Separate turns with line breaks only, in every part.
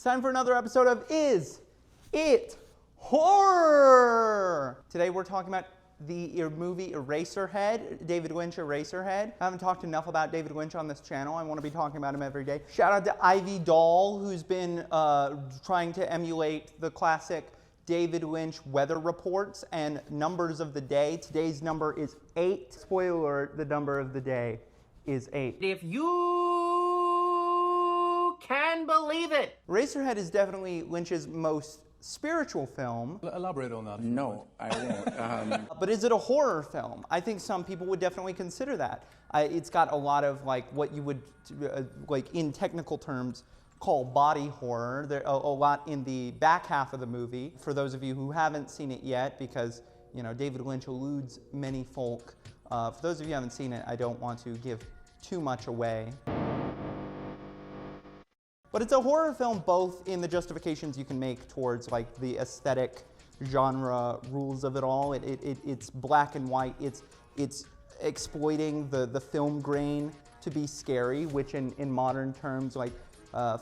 time for another episode of Is It Horror? Today we're talking about the movie Eraserhead, David Lynch Eraserhead. I haven't talked enough about David Lynch on this channel. I want to be talking about him every day. Shout out to Ivy Doll, who's been trying to emulate the classic David Lynch weather reports and numbers of the day. Today's number is 8. Spoiler alert, the number of the day is 8.
If you can believe it.
Eraserhead is definitely Lynch's most spiritual film.
Elaborate on that.
No, I won't.
But is it a horror film? I think some people would definitely consider that. It's got a lot of like what you would, like in technical terms, call body horror. There a lot in the back half of the movie. For those of you who haven't seen it yet, because you know David Lynch eludes many folk. For those of you who haven't seen it, I don't want to give too much away. But it's a horror film both in the justifications you can make towards like the aesthetic genre rules of it all. It's black and white. It's exploiting the film grain to be scary, which in modern terms like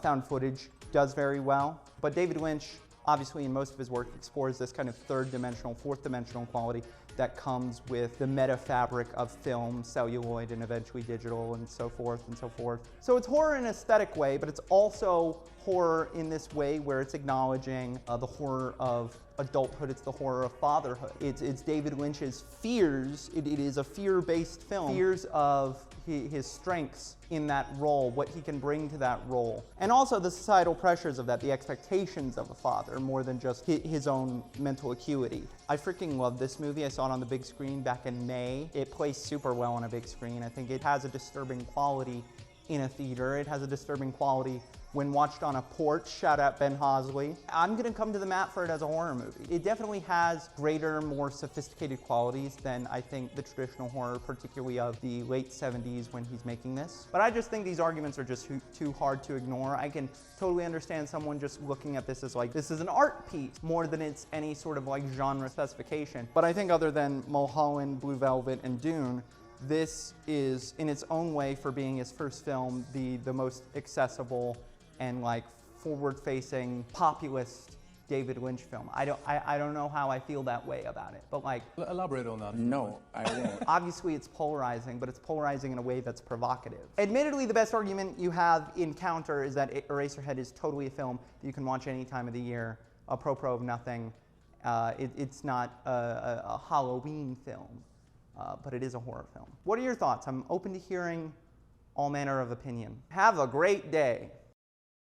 found footage does very well. But David Lynch, obviously in most of his work, explores this kind of third dimensional, fourth dimensional quality that comes with the meta fabric of film, celluloid, and eventually digital, and so forth and so forth. So it's horror in an aesthetic way, but it's also horror in this way where it's acknowledging the horror of adulthood. It's the horror of fatherhood. It's David Lynch's fears. It is a fear-based film. Fears of his strengths in that role, what he can bring to that role. And also the societal pressures of that, the expectations of a father, more than just his own mental acuity. I freaking love this movie. I saw it on the big screen back in May. It plays super well on a big screen. I think it has a disturbing quality in a theater. It has a disturbing quality when watched on a porch. Shout out Ben Hosley. I'm gonna come to the mat for it as a horror movie. It definitely has greater, more sophisticated qualities than I think the traditional horror, particularly of the late 70s when he's making this. But I just think these arguments are just too hard to ignore. I can totally understand someone just looking at this as like, this is an art piece more than it's any sort of like genre specification. But I think other than Mulholland, Blue Velvet, and Dune, this is, in its own way, for being his first film, the most accessible and like forward-facing populist David Lynch film. I don't know how I feel that way about it, but like...
Elaborate on that.
No, I won't.
Obviously it's polarizing, but it's polarizing in a way that's provocative. Admittedly, the best argument you have in counter is that Eraserhead is totally a film that you can watch any time of the year, apropos of nothing. It's not a Halloween film, but it is a horror film. What are your thoughts? I'm open to hearing all manner of opinion. Have a great day.